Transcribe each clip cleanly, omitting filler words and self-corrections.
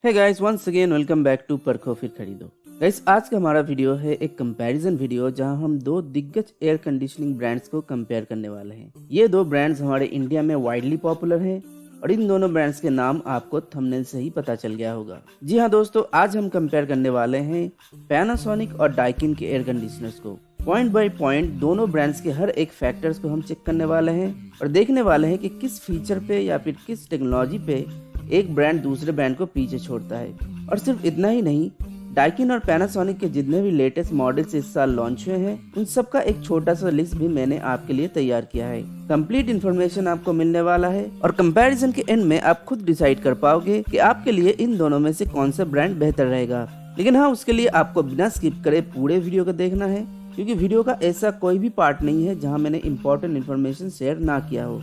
है guys, once again welcome back to Parkho Phir Kharido. Guys, आज का हमारा वीडियो है एक कंपैरिजन वीडियो जहां हम दो दिग्गज एयर कंडीशनिंग ब्रांड्स को कंपेयर करने वाले हैं। ये दो ब्रांड्स हमारे इंडिया में वाइडली पॉपुलर हैं और इन दोनों ब्रांड्स के नाम आपको थंबनेल से ही पता चल गया होगा। जी हाँ दोस्तों, आज हम कंपेयर करने वाले हैं पैनासोनिक और डाइकिन के एयर कंडीशनर्स को। पॉइंट बाय पॉइंट दोनों ब्रांड्स के हर एक फैक्टर्स को हम चेक करने वाले हैं और देखने वाले हैं कि किस फीचर पे या फिर किस टेक्नोलॉजी पे एक ब्रांड दूसरे ब्रांड को पीछे छोड़ता है। और सिर्फ इतना ही नहीं, डाइकिन और पैनासोनिक के जितने भी लेटेस्ट मॉडल्स इस साल लॉन्च हुए हैं उन सब का एक छोटा सा लिस्ट भी मैंने आपके लिए तैयार किया है। कंप्लीट इन्फॉर्मेशन आपको मिलने वाला है और कंपैरिजन के एंड में आप खुद डिसाइड कर पाओगे कि आपके लिए इन दोनों में से कौन सा ब्रांड बेहतर रहेगा। लेकिन हाँ, उसके लिए आपको बिना स्किप करे पूरे वीडियो को देखना है, क्योंकि वीडियो का ऐसा कोई भी पार्ट नहीं है जहाँ मैंने इंपॉर्टेंट इन्फॉर्मेशन शेयर ना किया हो।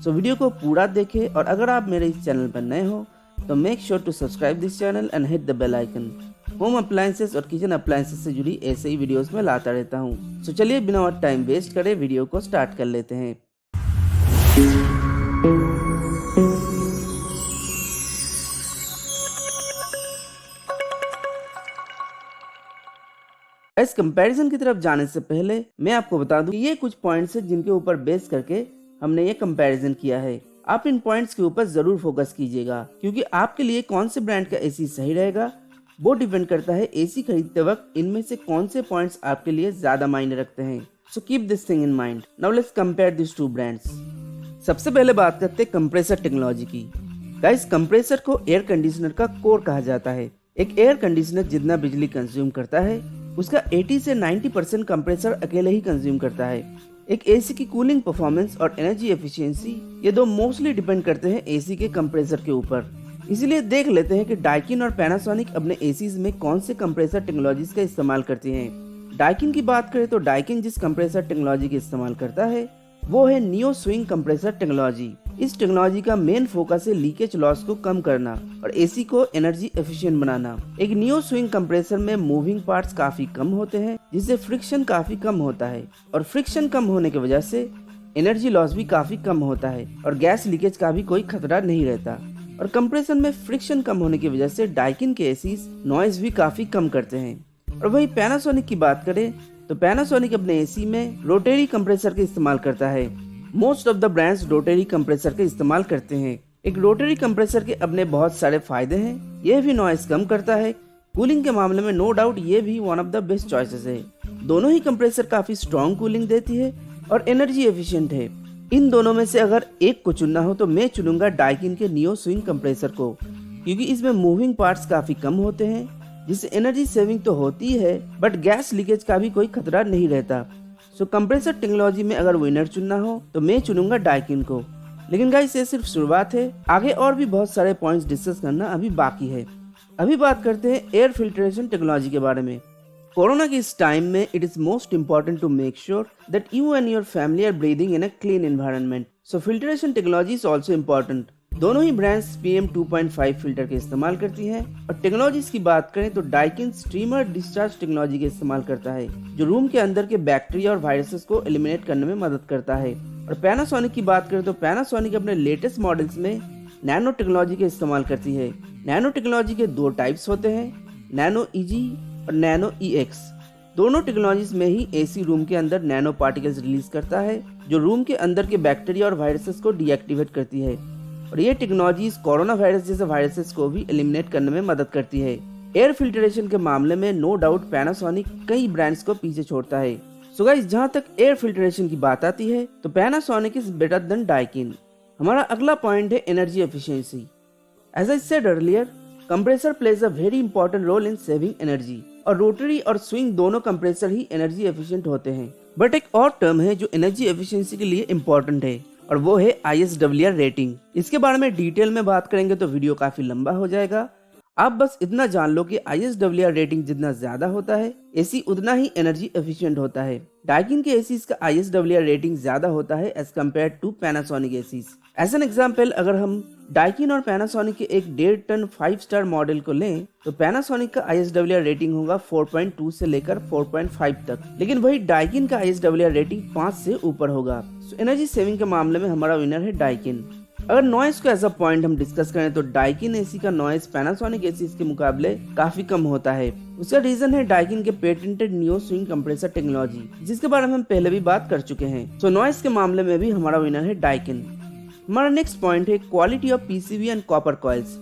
सो वीडियो को पूरा देखें और अगर आप मेरे इस चैनल पर नए हो तो make sure to subscribe this channel and hit the bell icon. Home appliances और किचन अप्लायंसेस से जुड़ी ऐसे ही वीडियोस में लाता रहता हूँ। सो चलिए बिना और टाइम वेस्ट करे वीडियो को स्टार्ट कर लेते हैं। इस कंपैरिजन की तरफ जाने से पहले मैं आपको बता दूं कि ये कुछ पॉइंट्स हैं जिनके ऊपर बेस करके हमने ये कंपैरिजन किया है। आप इन पॉइंट्स के ऊपर जरूर फोकस कीजिएगा, क्योंकि आपके लिए कौन से ब्रांड का एसी सही रहेगा वो डिपेंड करता है एसी खरीदते वक्त इनमें से कौन से पॉइंट्स आपके लिए ज्यादा मायने रखते हैं। So keep this thing in mind. Now let's compare this two brands. सबसे पहले बात करते हैं कंप्रेसर टेक्नोलॉजी की। गाइस, कंप्रेसर को एयर कंडीशनर का कोर कहा जाता है। एक एयर कंडीशनर जितना बिजली कंज्यूम करता है उसका 80 से 90% कंप्रेसर अकेले ही कंज्यूम करता है। एक एसी की कूलिंग परफॉर्मेंस और एनर्जी एफिशिएंसी ये दो मोस्टली डिपेंड करते हैं एसी के कंप्रेसर के ऊपर। इसीलिए देख लेते हैं कि डाइकिन और पैनासोनिक अपने एसीज में कौन से कंप्रेसर टेक्नोलॉजीज का इस्तेमाल करती हैं। डाइकिन की बात करें तो डाइकिन जिस कंप्रेसर टेक्नोलॉजी का इस्तेमाल करता है वो है नियो स्विंग कंप्रेसर टेक्नोलॉजी। इस टेक्नोलॉजी का मेन फोकस है लीकेज लॉस को कम करना और एसी को एनर्जी एफिशिएंट बनाना। एक नियो स्विंग कंप्रेसर में मूविंग पार्ट्स काफी कम होते हैं, जिससे फ्रिक्शन काफी कम होता है और फ्रिक्शन कम होने की वजह से एनर्जी लॉस भी काफी कम होता है और गैस लीकेज का भी कोई खतरा नहीं रहता। और कंप्रेसर में फ्रिक्शन कम होने की वजह से डाइकिन के एसीज नॉइज भी काफी कम करते हैं। और वही पैनासोनिक की बात करें तो पैनासोनिक अपने एसी में रोटरी कंप्रेसर का इस्तेमाल करता है। Most of the brands rotary compressor का इस्तेमाल करते हैं। एक रोटरी कंप्रेसर के अपने बहुत सारे फायदे हैं। यह भी नॉइस कम करता है। कूलिंग के मामले में नो डाउट ये भी one of the best choices है। दोनों ही कंप्रेसर काफी स्ट्रॉन्ग कूलिंग देती है और एनर्जी एफिशिएंट है। इन दोनों में से अगर एक को चुनना हो तो मैं चुनूंगा डाइकिन के नियो स्विंग कंप्रेसर को, क्योंकि इसमें मूविंग पार्ट्स काफी कम होते हैं, जिससे एनर्जी सेविंग तो होती है बट गैस लीकेज का भी कोई खतरा नहीं रहता। सो कंप्रेसर टेक्नोलॉजी में अगर विनर चुनना हो तो मैं चुनूंगा डाइकिन को। लेकिन गाइस, ये सिर्फ शुरुआत है, आगे और भी बहुत सारे पॉइंट्स डिस्कस करना अभी बाकी है। अभी बात करते हैं एयर फिल्ट्रेशन टेक्नोलॉजी के बारे में। कोरोना के इस टाइम में it is most important to make sure that you and your family are breathing in a clean environment. So filtration technology is also important. दोनों ही ब्रांड्स PM 2.5 फिल्टर का इस्तेमाल करती हैं। और टेक्नोलॉजीज की बात करें तो डाइकिन स्ट्रीमर डिस्चार्ज टेक्नोलॉजी का इस्तेमाल करता है, जो रूम के अंदर के बैक्टीरिया और वायरसेस को एलिमिनेट करने में मदद करता है। और पैनासोनिक की बात करें तो पैनासोनिक अपने लेटेस्ट मॉडल्स में नैनो टेक्नोलॉजी का इस्तेमाल करती है। नैनो टेक्नोलॉजी के दो टाइप्स होते हैं, नैनो EG और नैनो EX। दोनों टेक्नोलॉजीज में ही एसी रूम के अंदर नैनो पार्टिकल्स रिलीज करता है, जो रूम के अंदर के बैक्टीरिया और वायरसेस को डीएक्टिवेट करती है। और ये टेक्नोलॉजीज कोरोना वायरस जैसे वायरसेस को भी एलिमिनेट करने में मदद करती है। एयर फिल्ट्रेशन के मामले में नो डाउट पैनासोनिक कई ब्रांड्स को पीछे छोड़ता है। सो गाइस, जहाँ तक एयर फिल्ट्रेशन की बात आती है तो Panasonic is better than Daikin. हमारा अगला पॉइंट है energy efficiency. As I said earlier, compressor plays a very important role in saving energy और रोटरी और स्विंग दोनों कंप्रेसर ही एनर्जी एफिशिएंट होते हैं। बट एक और टर्म है जो एनर्जी एफिशिएंसी के लिए इम्पोर्टेंट है और वो है ISWR रेटिंग। इसके बारे में डिटेल में बात करेंगे तो वीडियो काफी लंबा हो जाएगा। आप बस इतना जान लो कि ISWR रेटिंग जितना ज्यादा होता है एसी उतना ही एनर्जी एफिशिएंट होता है। डाइकिन के एसीज का ISWR रेटिंग ज्यादा होता है as compared to Panasonic ACs. As an example, अगर हम डाइकिन और पैनासोनिक के एक 1.5 टन 5 स्टार मॉडल को लें तो पैनासोनिक का ISWR रेटिंग होगा 4.2 से लेकर 4.5 तक, लेकिन वही डाइकिन का ISWR रेटिंग 5 से ऊपर होगा। सो एनर्जी सेविंग के मामले में हमारा विनर है डाइकिन। अगर नॉइस को ऐसा पॉइंट हम डिस्कस करें तो डाइकिन एसी का नॉइस पैनासोनिक एसी के मुकाबले काफी कम होता है। उसका रीजन है डाइकिन के patented neo swing compressor technology, जिसके बारे में हम पहले भी बात कर चुके हैं। सो नॉइस के मामले में भी हमारा विनर है डाइकिन। हमारा नेक्स्ट पॉइंट है quality of PCB and copper coils,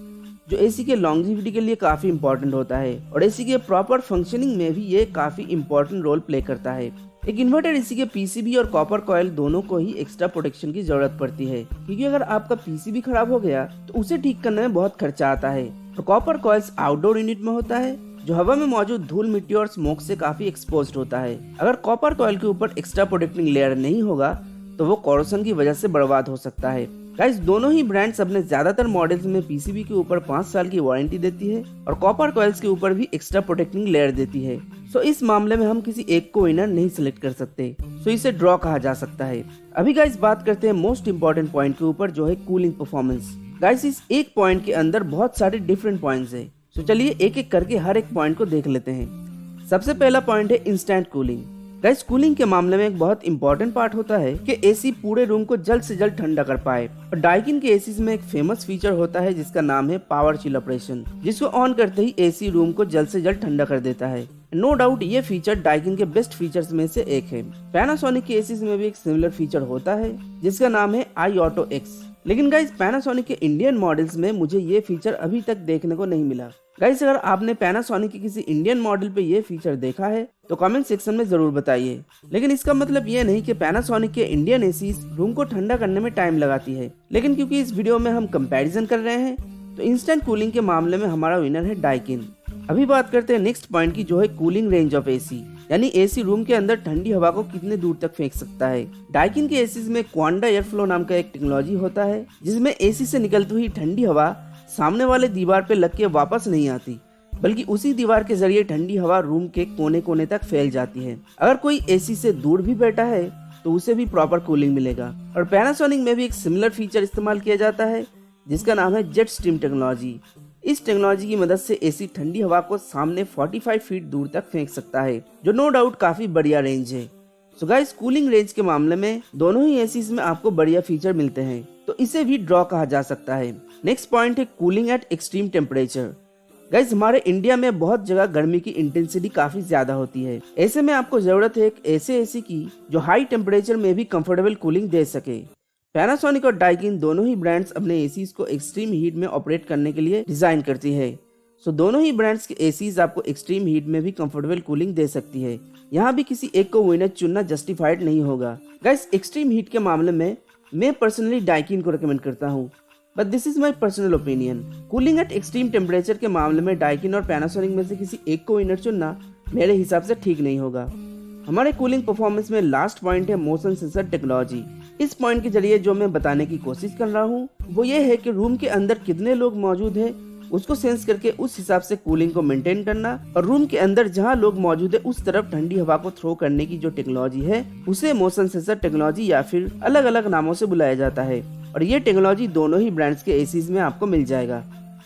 जो एसी के लॉन्जिविटी के लिए काफी इंपॉर्टेंट होता है और एसी के प्रॉपर फंक्शनिंग में भी ये काफी इंपॉर्टेंट रोल प्ले करता है। एक इन्वर्टर एसी के पीसीबी और कॉपर कॉइल दोनों को ही एक्स्ट्रा प्रोटेक्शन की जरूरत पड़ती है, क्योंकि अगर आपका पीसीबी खराब हो गया तो उसे ठीक करने में बहुत खर्चा आता है। और कॉपर कॉइल्स आउटडोर यूनिट में होता है, जो हवा में मौजूद धूल मिट्टी और स्मोक से काफी एक्सपोज्ड होता है। अगर कॉपर कॉइल के ऊपर एक्स्ट्रा प्रोटेक्टिंग लेयर नहीं होगा तो वो कोरोशन की वजह से बर्बाद हो सकता है। गाइस, दोनों ही ब्रांड्स अपने ज्यादातर मॉडल्स में पीसीबी के ऊपर 5 साल की वारंटी देती है और कॉपर कॉइल्स के ऊपर भी एक्स्ट्रा प्रोटेक्टिंग लेयर देती है। सो इस मामले में हम किसी एक को विनर नहीं सिलेक्ट कर सकते, सो इसे ड्रॉ कहा जा सकता है। अभी गाइस बात करते हैं मोस्ट इंपॉर्टेंट पॉइंट के ऊपर, जो है कूलिंग परफॉर्मेंस। गाइस, इस एक पॉइंट के अंदर बहुत सारे डिफरेंट पॉइंट्स है, सो चलिए एक एक करके हर एक पॉइंट को देख लेते हैं। सबसे पहला पॉइंट है इंस्टेंट कूलिंग। गाइस, कूलिंग के मामले में एक बहुत इंपॉर्टेंट पार्ट होता है कि एसी पूरे रूम को जल्द से जल्द ठंडा कर पाए। और डाइकिन के एसी में एक फेमस फीचर होता है जिसका नाम है पावर चिल ऑपरेशन, जिसको ऑन करते ही एसी रूम को जल्द से जल्द ठंडा कर देता है। नो डाउट ये फीचर डाइकिन के बेस्ट फीचर्स में से एक है। पैनासोनिक के एसी में भी एक सिमिलर फीचर होता है जिसका नाम है आई ऑटो एक्स। लेकिन गाइस, पैनासोनिक के इंडियन मॉडल्स में मुझे ये फीचर अभी तक देखने को नहीं मिला। गाइस, अगर आपने पैनासोनिक के किसी इंडियन मॉडल पे ये फीचर देखा है तो कमेंट सेक्शन में जरूर बताइए। लेकिन इसका मतलब ये नहीं कि पैनासोनिक के इंडियन एसीज रूम को ठंडा करने में टाइम लगाती है। लेकिन क्योंकि इस वीडियो में हम कंपैरिजन कर रहे हैं तो इंस्टेंट कूलिंग के मामले में हमारा विनर है डाइकिन। अभी बात करते हैं नेक्स्ट पॉइंट की, जो है कूलिंग रेंज ऑफ एसी, यानी एसी रूम के अंदर ठंडी हवा को कितने दूर तक फेंक सकता है। डाइकिन के एसी में क्वांडा एयर फ्लो नाम का एक टेक्नोलॉजी होता है, जिसमें एसी से निकलती हुई ठंडी हवा सामने वाले दीवार पे लग के वापस नहीं आती, बल्कि उसी दीवार के जरिए ठंडी हवा रूम के कोने कोने तक फैल जाती है। अगर कोई एसी से दूर भी बैठा है तो उसे भी प्रॉपर कूलिंग मिलेगा। और पैनासोनिक में भी एक सिमिलर फीचर इस्तेमाल किया जाता है जिसका नाम है जेट स्ट्रीम टेक्नोलॉजी। इस टेक्नोलॉजी की मदद से एसी ठंडी हवा को सामने 45 फीट दूर तक फेंक सकता है, जो नो डाउट काफी बढ़िया रेंज है। सो गाइस, कूलिंग रेंज के मामले में दोनों ही एसीज में आपको बढ़िया फीचर मिलते हैं, तो इसे भी ड्रॉ कहा जा सकता है। नेक्स्ट पॉइंट है cooling eight extreme temperature. Guys, हमारे इंडिया में बहुत जगह गर्मी की इंटेंसिटी काफी ज्यादा होती है। ऐसे में आपको जरूरत है एक ऐसे एसी की जो हाई टेम्परेचर में भी कंफर्टेबल कूलिंग दे सके। पैनासोनिक और डाइकिन दोनों ही ब्रांड्स अपने एसीज को एक्सट्रीम हीट में ऑपरेट करने के लिए डिजाइन करती है। सो दोनों ही ब्रांड्स के एसीज आपको एक्सट्रीम हीट में भी कंफर्टेबल कूलिंग दे सकती है। यहाँ भी किसी एक को विनर चुनना जस्टिफाइड नहीं होगा। गाइस, एक्सट्रीम हीट के मामले में मैं पर्सनली डाइकिन को रिकमेंड करता हूँ, but this is my personal opinion. Cooling eight extreme temperature के मामले में डाइकिन और पैनासोनिक में से किसी एक को विनर चुनना मेरे हिसाब से ठीक नहीं होगा। हमारे कूलिंग परफॉर्मेंस में लास्ट पॉइंट है मोशन सेंसर टेक्नोलॉजी। इस पॉइंट के जरिए जो मैं बताने की कोशिश कर रहा हूँ वो ये है कि रूम के अंदर कितने लोग मौजूद हैं उसको सेंस करके उस हिसाब से कूलिंग को मेंटेन करना, और रूम के अंदर जहाँ लोग मौजूद है उस तरफ ठंडी हवा को थ्रो करने की जो टेक्नोलॉजी है उसे मोशन सेंसर टेक्नोलॉजी या फिर अलग अलग नामों से बुलाया जाता है। और ये टेक्नोलॉजी दोनों ही ब्रांड्स के एसीज में आपको मिल जाएगा।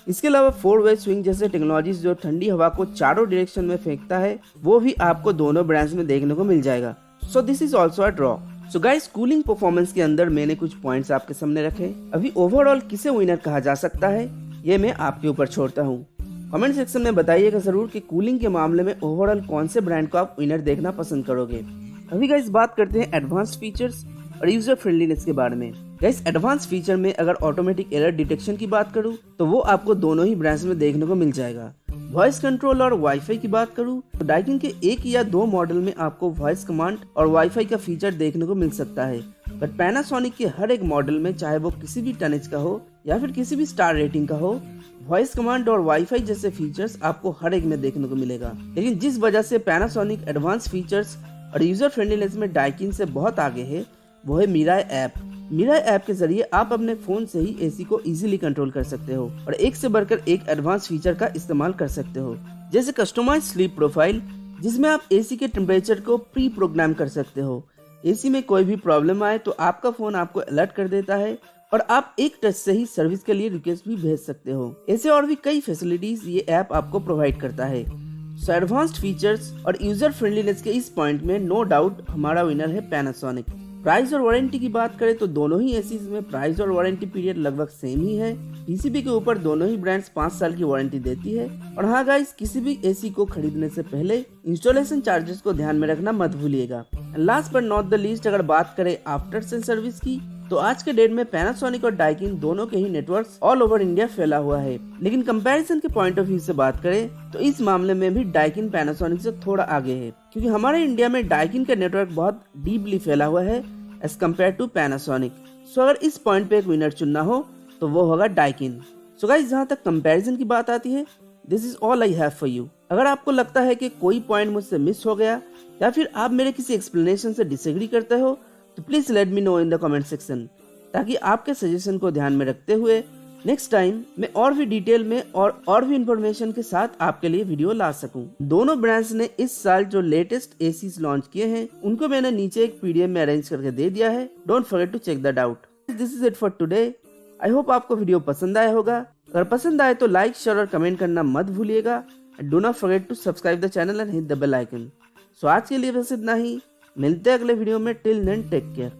इसके अलावा 4-वे स्विंग जैसे टेक्नोलॉजीज जो ठंडी हवा को चारों डायरेक्शन में फेंकता है वो भी आपको दोनों ब्रांड्स में देखने को मिल जाएगा। So this is also a draw. So guys, cooling performance के अंदर मैंने कुछ पॉइंट्स आपके सामने रखे। अभी ओवरऑल किसे विनर कहा जा सकता है ये मैं आपके ऊपर छोड़ता हूँ। कमेंट सेक्शन में बताइएगा जरूर कि कूलिंग के मामले में ओवरऑल कौन से ब्रांड को आप विनर देखना पसंद करोगे। अभी गाइस बात करते हैं एडवांस्ड फीचर्स और यूजर फ्रेंडलीनेस के बारे में। गाइस, एडवांस फीचर में अगर ऑटोमेटिक एरर डिटेक्शन की बात करूं तो वो आपको दोनों ही ब्रांड्स में देखने को मिल जाएगा। वॉइस कंट्रोल और वाईफाई की बात करूं तो डाइकिन के 1 या 2 मॉडल में आपको वॉइस कमांड और वाईफाई का फीचर देखने को मिल सकता है, बट पैनासोनिक के हर एक मॉडल में चाहे वो किसी भी टनेज का हो या फिर किसी भी स्टार रेटिंग का हो, वॉइस कमांड और वाईफाई जैसे फीचर्स आपको हर एक में देखने को मिलेगा। लेकिन जिस वजह से पैनासोनिक एडवांस फीचर्स और यूजर फ्रेंडलीनेस में डाइकिन से बहुत आगे है वो है मिराई ऐप। मिराई ऐप के जरिए आप अपने फोन से ही एसी को इजीली कंट्रोल कर सकते हो और एक से बढ़कर एक एडवांस फीचर का इस्तेमाल कर सकते हो, जैसे कस्टमाइज स्लीप प्रोफाइल, जिसमें आप एसी के टेम्परेचर को प्री प्रोग्राम कर सकते हो। एसी में कोई भी प्रॉब्लम आए तो आपका फोन आपको अलर्ट कर देता है और आप एक टच से ही सर्विस के लिए रिक्वेस्ट भी भेज सकते हो। ऐसे और भी कई फैसिलिटीज ये ऐप आपको प्रोवाइड करता है। सो एडवांस्ड फीचर्स और यूजर फ्रेंडलीनेस के इस पॉइंट में नो डाउट हमारा विनर है पैनासोनिक। प्राइस और वारंटी की बात करें तो दोनों ही एसीज में प्राइस और वारंटी पीरियड लगभग सेम ही है। पीसीबी के ऊपर दोनों ही ब्रांड्स 5 साल की वारंटी देती है। और हाँ गाइस, किसी भी एसी को खरीदने से पहले इंस्टॉलेशन चार्जेस को ध्यान में रखना मत भूलिएगा। Last but not the least, अगर बात करें आफ्टर सेल सर्विस की, तो आज के डेट में पैनासोनिक और डाइकिन दोनों के ही नेटवर्क्स ऑल ओवर इंडिया फैला हुआ है। लेकिन कंपैरिजन के पॉइंट ऑफ व्यू से बात करें तो इस मामले में भी डाइकिन पैनासोनिक से थोड़ा आगे है, क्योंकि हमारे इंडिया में डाइकिन का नेटवर्क बहुत डीपली फैला हुआ है एज कम्पेयर टू पैनासोनिक। सो अगर इस पॉइंट पे एक विनर चुनना हो तो वो होगा डाइकिन। सो गाइस, जहाँ तक कंपैरिजन की बात आती है, this is all I have for you. अगर आपको लगता है कि कोई पॉइंट मुझसे मिस हो गया या फिर आप मेरे किसी एक्सप्लेनेशन से डिसएग्री करते हो, तो please let me know in the comment section, ताकि आपके सजेशन को ध्यान में रखते हुए नेक्स्ट टाइम मैं और भी डिटेल में और भी इंफॉर्मेशन के साथ आपके लिए वीडियो ला सकूं। दोनों ब्रांड्स ने इस साल जो लेटेस्ट एसीज लॉन्च किए हैं उनको मैंने नीचे एक पीडीएफ में अरेंज करके दे दिया है। Don't forget to check that out. This is it for today. I hope आपको वीडियो पसंद आया होगा। अगर पसंद आए तो लाइक, शेयर और कमेंट करना मत भूलिएगा। Do not forget to subscribe the channel and hit the bell icon. So आज के लिए बस इतना ही, मिलते हैं अगले वीडियो में। Till then take care.